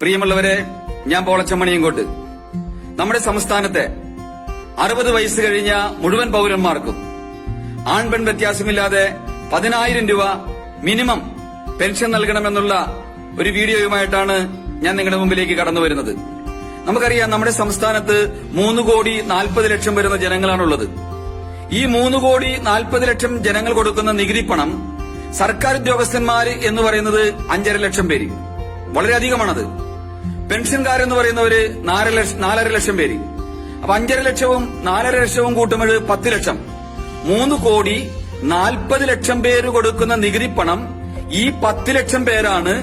പ്രിയമുള്ളവരെ, ഞാൻ പോളച്ചമ്മണിയങ്കോട്ട്. നമ്മുടെ സംസ്ഥാനത്തെ 60 വയസ്സ് കഴിഞ്ഞ മുഴുവൻ പൌരന്മാർക്കും ആൺപെൺ വ്യത്യാസമില്ലാതെ 10,000 രൂപ മിനിമം പെൻഷൻ നൽകണമെന്നുള്ള ഒരു വീഡിയോയുമായിട്ടാണ് ഞാൻ നിങ്ങളുടെ മുമ്പിലേക്ക് കടന്നു വരുന്നത്. നമുക്കറിയാം, നമ്മുടെ സംസ്ഥാനത്ത് 3,40,00,000 വരുന്ന ജനങ്ങളാണുള്ളത്. ഈ 3,40,00,000 ജനങ്ങൾ കൊടുക്കുന്ന നികുതി പണം സർക്കാർ ഉദ്യോഗസ്ഥന്മാർ എന്ന് പറയുന്നത് 5,50,000 പേര്, വളരെയധികമാണത്. പെൻഷൻകാരെന്ന് പറയുന്നവര് 4,50,000 പേര്. അപ്പൊ 5,50,000 4,50,000 കൂട്ടുമ്പോൾ 10 ലക്ഷം. 3,40,00,000 പേര് കൊടുക്കുന്ന നികുതി പണം ഈ 10 ലക്ഷം പേരാണ്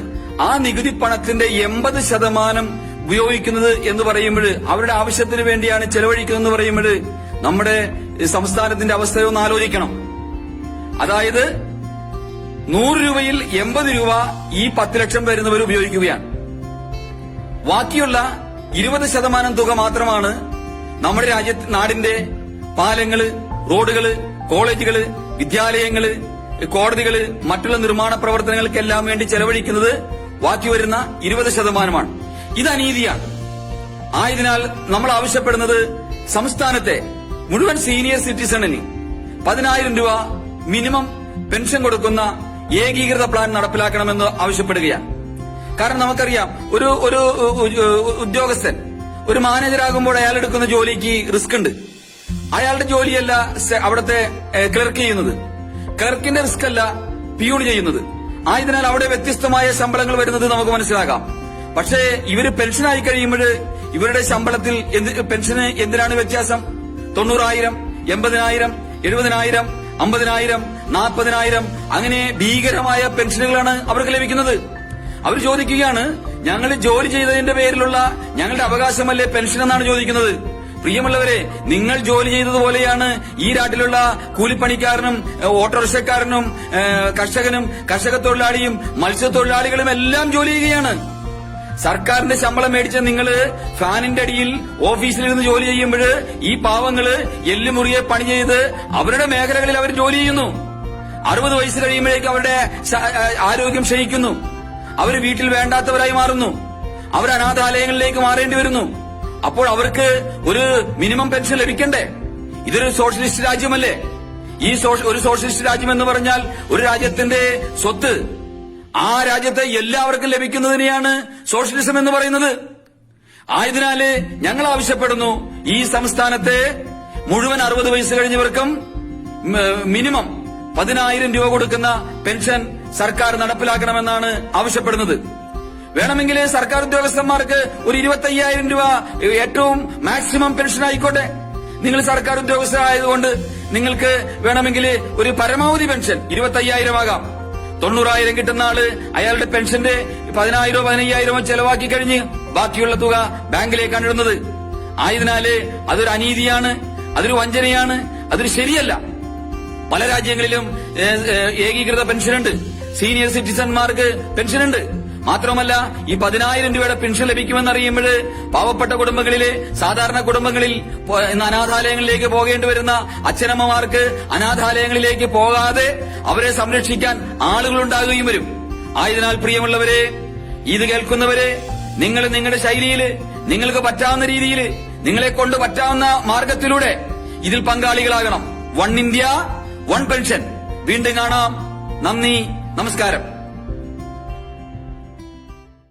ആ നികുതി പണത്തിന്റെ 80% ഉപയോഗിക്കുന്നത് എന്ന് പറയുമ്പോൾ, അവരുടെ ആവശ്യത്തിന് വേണ്ടിയാണ് ചെലവഴിക്കുന്നതെന്ന് പറയുമ്പോൾ നമ്മുടെ സംസ്ഥാനത്തിന്റെ അവസ്ഥയൊന്ന് ആലോചിക്കണം. അതായത് 100 രൂപയിൽ 80 രൂപ ഈ 10 ലക്ഷം വരുന്നവർ ഉപയോഗിക്കുകയാണ്. ബാക്കിയുള്ള 20% തുക മാത്രമാണ് നമ്മുടെ നാടിന്റെ പാലങ്ങള്, റോഡുകള്, കോളേജുകള്, വിദ്യാലയങ്ങള്, കോടതികള്, മറ്റുള്ള നിർമ്മാണ പ്രവർത്തനങ്ങൾക്കെല്ലാം വേണ്ടി ചെലവഴിക്കുന്നത്. ബാക്കി വരുന്ന 20%. ഇത് അനീതിയാണ്. ആയതിനാൽ നമ്മൾ ആവശ്യപ്പെടുന്നത് സംസ്ഥാനത്തെ മുഴുവൻ സീനിയർ സിറ്റിസണിന് 10,000 രൂപ മിനിമം പെൻഷൻ കൊടുക്കുന്ന ഏകീകൃത പ്ലാൻ നടപ്പിലാക്കണമെന്ന് ആവശ്യപ്പെടുകയാണ്. കാരണം നമുക്കറിയാം, ഒരു ഉദ്യോഗസ്ഥൻ ഒരു മാനേജറാകുമ്പോൾ അയാൾ എടുക്കുന്ന ജോലിക്ക് റിസ്ക് ഉണ്ട്. അയാളുടെ ജോലിയല്ല അവിടുത്തെ ക്ലർക്ക് ചെയ്യുന്നത്, ക്ലർക്കിന്റെ റിസ്ക് അല്ല പിയൂൺ ചെയ്യുന്നത്. ആയതിനാൽ അവിടെ വ്യത്യസ്തമായ ശമ്പളങ്ങൾ വരുന്നത് നമുക്ക് മനസ്സിലാക്കാം. പക്ഷേ ഇവര് പെൻഷനായി കഴിയുമ്പോൾ ഇവരുടെ ശമ്പളത്തിൽ പെൻഷന് എന്തിനാണ് വ്യത്യാസം? 90,000, 80,000, 70,000, 50,000, 40,000 അങ്ങനെ ഭീകരമായ പെൻഷനുകളാണ് അവർക്ക് ലഭിക്കുന്നത്. അവർ ചോദിക്കുകയാണ്, ഞങ്ങൾ ജോലി ചെയ്തതിന്റെ പേരിലുള്ള ഞങ്ങളുടെ അവകാശമല്ലേ പെൻഷൻ എന്നാണ് ചോദിക്കുന്നത്. പ്രിയമുള്ളവരെ, നിങ്ങൾ ജോലി ചെയ്തതുപോലെയാണ് ഈ നാട്ടിലുള്ള കൂലിപ്പണിക്കാരനും ഓട്ടോറിക്ഷക്കാരനും കർഷകനും കർഷക തൊഴിലാളിയും മത്സ്യത്തൊഴിലാളികളും എല്ലാം ജോലി ചെയ്യുകയാണ്. സർക്കാരിന്റെ ശമ്പളം മേടിച്ച നിങ്ങള് ഫാനിന്റെ അടിയിൽ ഓഫീസിലിരുന്ന് ജോലി ചെയ്യുമ്പോൾ ഈ പാവങ്ങള് എല്ലുമുറിയെ പണി ചെയ്ത് അവരുടെ മേഖലകളിൽ അവർ ജോലി ചെയ്യുന്നു. 60 വയസ്സ് കഴിയുമ്പോഴേക്ക് അവരുടെ ആരോഗ്യം ക്ഷയിക്കുന്നു. അവർ വീട്ടിൽ വേണ്ടാത്തവരായി മാറുന്നു. അവർ അനാഥാലയങ്ങളിലേക്ക് മാറേണ്ടി വരുന്നു. അപ്പോൾ അവർക്ക് ഒരു മിനിമം പെൻഷൻ ലഭിക്കണ്ടേ? ഇതൊരു സോഷ്യലിസ്റ്റ് രാജ്യമല്ലേ? ഒരു സോഷ്യലിസ്റ്റ് രാജ്യം എന്ന് പറഞ്ഞാൽ ഒരു രാജ്യത്തിന്റെ സ്വത്ത് ആ രാജ്യത്തെ എല്ലാവർക്കും ലഭിക്കുന്നതിനെയാണ് സോഷ്യലിസം എന്ന് പറയുന്നത്. ആയതിനാല് ഞങ്ങൾ ആവശ്യപ്പെടുന്നു, ഈ സംസ്ഥാനത്തെ മുഴുവൻ 60 വയസ്സ് കഴിഞ്ഞവർക്കും മിനിമം 10,000 രൂപ കൊടുക്കുന്ന പെൻഷൻ സർക്കാർ നടപ്പിലാക്കണമെന്നാണ് ആവശ്യപ്പെടുന്നത്. വേണമെങ്കിൽ സർക്കാർ ഉദ്യോഗസ്ഥന്മാർക്ക് ഒരു 25,000 രൂപ ഏറ്റവും മാക്സിമം പെൻഷൻ ആയിക്കോട്ടെ. നിങ്ങൾ സർക്കാർ ഉദ്യോഗസ്ഥരായതുകൊണ്ട് നിങ്ങൾക്ക് വേണമെങ്കിൽ ഒരു പരമാവധി പെൻഷൻ 25,000 ആകാം. 90,000 കിട്ടുന്ന ആള് അയാളുടെ പെൻഷന്റെ 10,000 15,000 ചെലവാക്കി കഴിഞ്ഞ് ബാക്കിയുള്ള തുക ബാങ്കിലേക്കാണ് ഇടുന്നത്. ആയതിനാല് അതൊരു അനീതിയാണ്, അതൊരു വഞ്ചനയാണ്, അതൊരു ശരിയല്ല. പല രാജ്യങ്ങളിലും ഏകീകൃത പെൻഷനുണ്ട്, സീനിയർ സിറ്റിസൺമാർക്ക് പെൻഷനുണ്ട്. മാത്രമല്ല, ഈ 10,000 രൂപയുടെ പെൻഷൻ ലഭിക്കുമെന്നറിയുമ്പോൾ പാവപ്പെട്ട കുടുംബങ്ങളിലെ സാധാരണ കുടുംബങ്ങളിൽ അനാഥാലയങ്ങളിലേക്ക് പോകേണ്ടി വരുന്ന അച്ഛനമ്മമാർക്ക് അനാഥാലയങ്ങളിലേക്ക് പോകാതെ അവരെ സംരക്ഷിക്കാൻ ആളുകളുണ്ടാകുകയും വരും. ആയതിനാൽ പ്രിയമുള്ളവരെ, ഇത് കേൾക്കുന്നവരെ, നിങ്ങൾ നിങ്ങളുടെ ശൈലിയിൽ നിങ്ങൾക്ക് പറ്റാവുന്ന രീതിയിൽ നിങ്ങളെ കൊണ്ട് പറ്റാവുന്ന മാർഗത്തിലൂടെ ഇതിൽ പങ്കാളികളാകണം. 1 ഇന്ത്യ 1 പെൻഷൻ. വീണ്ടും കാണാം. നന്ദി, നമസ്കാരം.